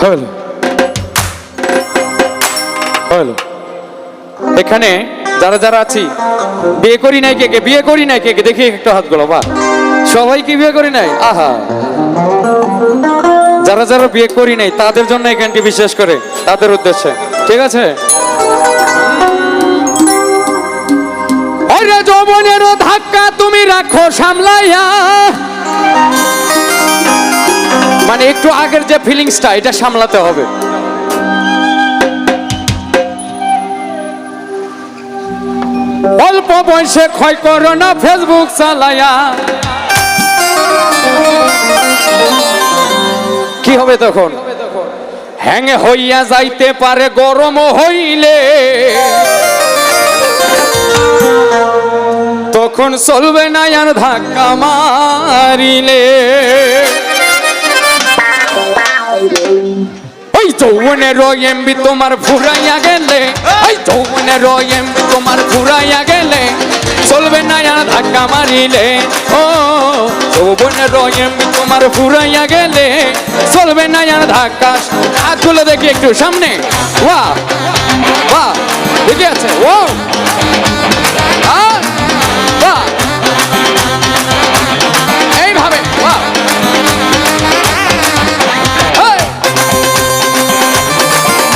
হলো হলো। এখানে যারা যারা আছি বিয়ে করি নাই কে কে, বিয়ে করি নাই কে কে, দেখি একটা হাত গুলো। বা সবাই কি বিয়ে করি নাই? আহা, যারা যারা বিয়ে করি নাই তাদের জন্য এই গানটি বিশেষ করে তাদের উদ্দেশ্যে, ঠিক আছে? ওরে যৌবনের ধাক্কা তুমি রাখো সামলাইয়া, মানে একটু আগের যে ফিলিংসটা এটা সামলাতে হবে। অল্প বয়সে ক্ষয় করো না ফেসবুক চালাইয়া, কি হবে তখন? হ্যাং হইয়া যাইতে পারে গরম হইলে, তখন চলবে না আর ধাক্কা মারিলে। ওই যৌবনের এমবি তোমার ফুরাইয়া গেলে, ওই যৌবনের এমবি তোমার ফুরাইয়া গেলে, চলবে না আর ধাক্কা মারিলে। ও যৌবনের এমবি তোমার ফুরাইয়া গেলে, চলবে না আর ধাক্কা। হাত তুলে দেখি একটু সামনে। বাহ বাহ, দেখে আছে ও বাহ, এইভাবে বাহ,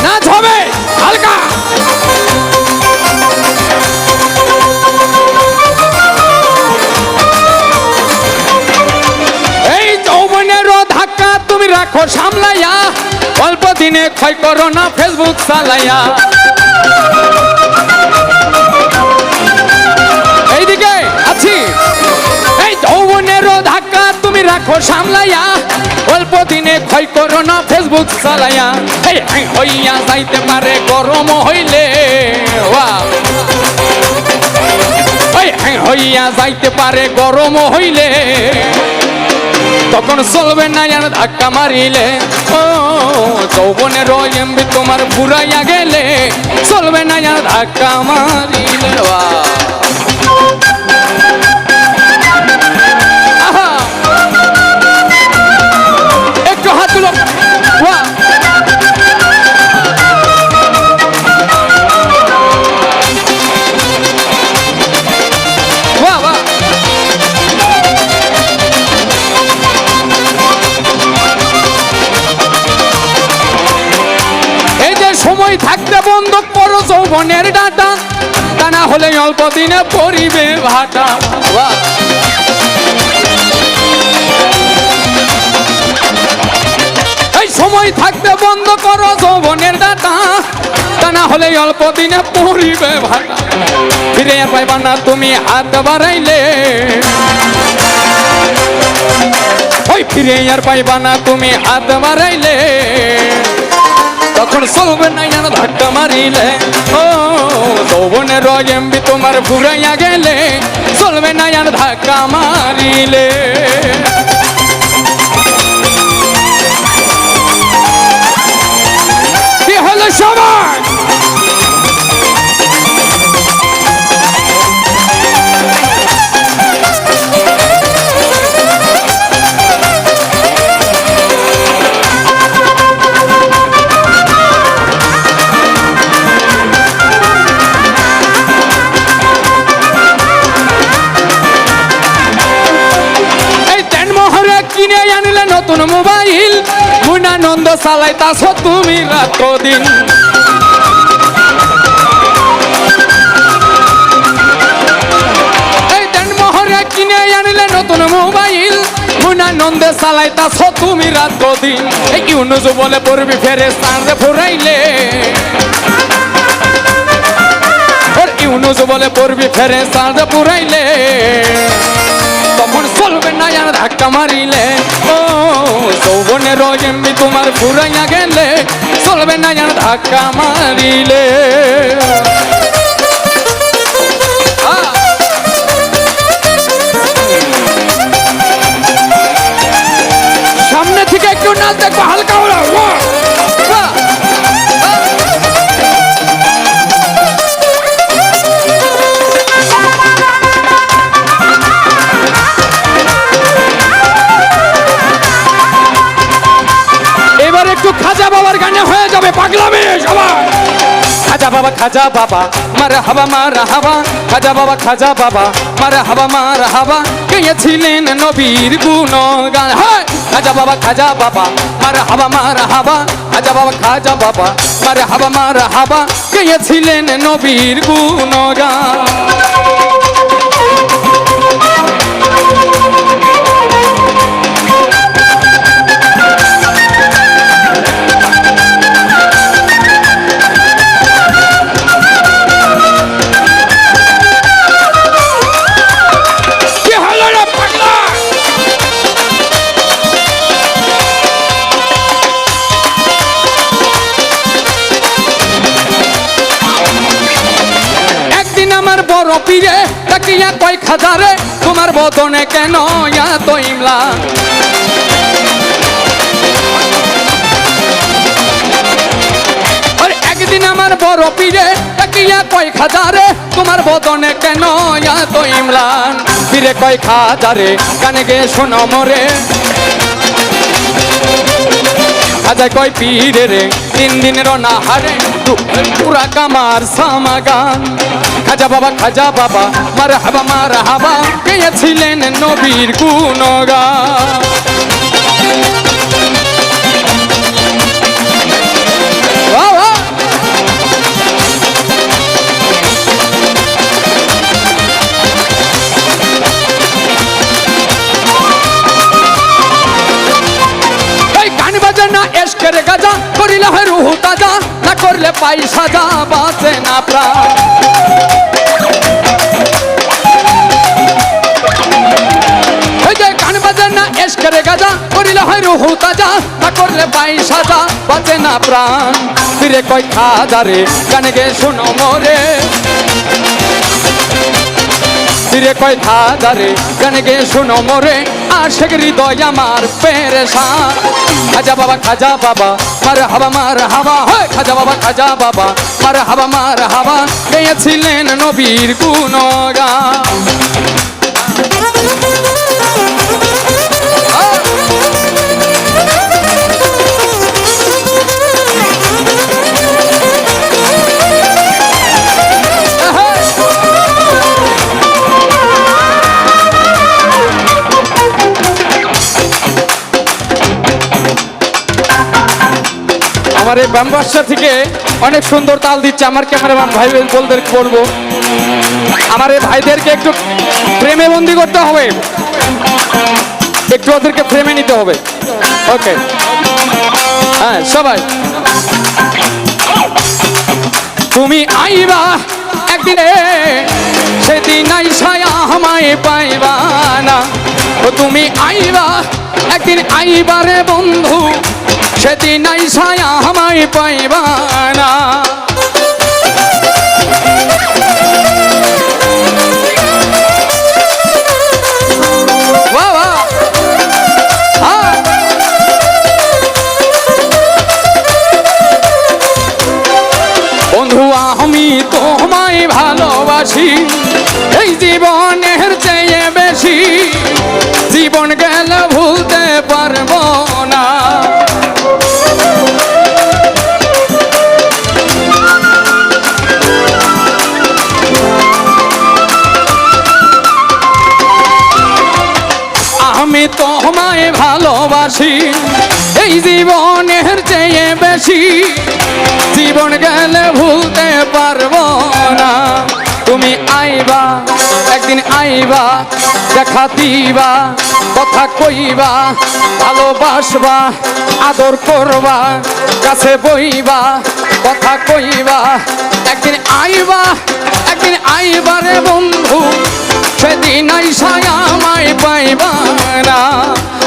নাচ হবে হালকা। এই যৌবনের ধাক্কা তুমি রাখো সামলাইয়া, অল্প দিনে ক্ষয় করো না ফেসবুক চালাইয়া। এইদিকে আছি। এই যৌবনের ধাক্কা তুমি রাখো সামলাইয়া, অল্প দিনে ক্ষয় করো না ফেসবুক চালাইয়া। এই হইয়া যাইতে পারে গরম হইলে, হইয়া যাইতে পারে গরম হইলে, তখন চলবে না আর ধাক্কা মারিলে। ও যৌবনের এমবি তোমার ফুরাইয়া গেলে, চলবে না আর ধাক্কা মারিলে। একটু হাত তুলো। সময় থাকতে বন্ধ করো যৌবনের ডাটা, তা না হলে অল্প দিনে পরিবে ভাটা। এই সময় থাকতে বন্ধ করো যৌবনের ডাটা, তা না হলে অল্প দিনে পরিবে ভাটা। ফিরে আর পাইবা না তুমি হাত বাড়াইলে, ওই ফিরে আর পাইবা না তুমি হাত বাড়াইলে, তখন চলবে না আর ধাক্কা মারিলে। ও যৌবনের এমবি তোমার ফুরাইয়া গেলে, চলবে না আর ধাক্কা মারিলে। কি হলো সবাই? নতুন মোবাইল মুনানন্দ চালাইতাছ তুমি রাত দিন। এই দেনমোহরে কিনে আনিলে নতুন মোবাইল, মুনানন্দে চালাইতাছ তুমি রাত দিন। এই ইউনুস বলে পড়বি ফেরেশতারে ফুরাইলে, ইউনুস বলে পড়বি ফেরেশতারে ফুরাইলে, তখন চলবে না আর ধাক্কা মারিলে। ও যৌবনের এমবি তোমার ফুরাইয়া গেলে, চলবে না আর ধাক্কা মারিলে। সামনে থেকে একটু নাচ দেখবো হালকা। একটু খাজা বাবার গানে হয়ে যাবে পাগলামি সবাই। খাজা বাবা মার হাবা খাজা বাবা মার হাবা গেয়েছিলেন নবীর গুণগান। খাজা বাবা মার হাবা খাজা বাবা মার হাবা গেয়েছিলেন নবীর গুণগান। পীরে তাকিয়া কয় খাজারে তোমার বদনে কেন এত ইমলা। একদিন আমার বড় পীরে তাকিয়া কয় খাজারে তোমার বদনে কেন এত ইমলান। পীরে কয় খাজারে কানে গে শোনো মরে খাজায় কয় পীরে রে 3 দিনের অনাহারে পুরা কামার সামাগান। খাজা বাবা মার হাবা গেয়েছিলেন নবীর গুণগান। না এশকের গাজা করিলে হয় রুহ তাজা না করলে পাই সাজা বাঁচে না প্রাণ। গান বাজার না এশকের গাজা করিলে হয় রুহ তাজা না করলে পাই সাজা বাঁচে না প্রাণ। ফিরে কয় খাজারে গানে গে শোনো মোরে ফিরে কয় খাজারে গানে গে শোনো মোরে আশেক হৃদয় আমার পেরেশান। খাজা বাবা মার হাবা খাজা বাবা মার হাবা গেয়েছিলেন নবীর গুণগান। আমার এই ব্যাম্বাসা থেকে অনেক সুন্দর তাল দিচ্ছে আমার ক্যামেরাম্যান ভাই বলবো আমার এই ভাইদেরকে একটু প্রেমে বন্দি করতে হবে, একটু ওদেরকে ফ্রেমে নিতে হবে। ওকে হ্যাঁ সবাই তুমি আইবা একদিনে সেদিন আইসায়া আমায় পাইবা না। ও তুমি আইবা একদিন আইবা রে বন্ধু সেদিন আইসায়া আমায় পাইবা না। বন্ধু আমি তোমায় ভালোবাসি এই জীবনের চেয়ে বেশি, জীবন গেল ভুলতে পারবো না। আমি তোমায় ভালোবাসি এই জীবনের চেয়ে বেশি, জীবন গেলে ভুলতে পারবো না। তুমি আইবা একদিন আইবা দেখা দিবা কথা কইবা ভালোবাসবা আদর করবা কাছে বইবা কথা কইবা। একদিন আইবা রে বন্ধু সেদিন আইসায়া আমায় পাইবা না।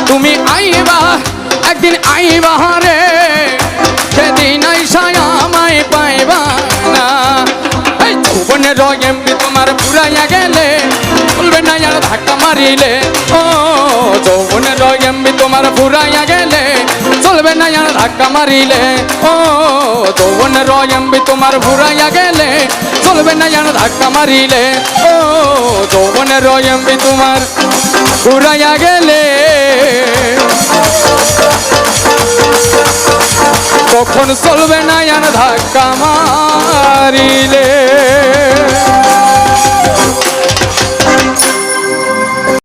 তুমি আইবা একদিন আইবা রে সেদিন আইসায়া আমায় পাইবা না। এই যৌবনের এমনি তোমার পুরাইয়া গেলে বলবে না আর ধাক্কা মারিলে। ও যৌবনের এমনি তোমার পুরাইয়া গেলে চলবে না আর ধাক্কা মারিলে। ও যৌবনের এমনি তোমার পুরাইয়া গেলে চলবে না আর ধাক্কা মারিলে। ও যৌবনের এমনি তোমার পুরাইয়া গেলে তখন চলবে না আর ধাক্কা মারিলে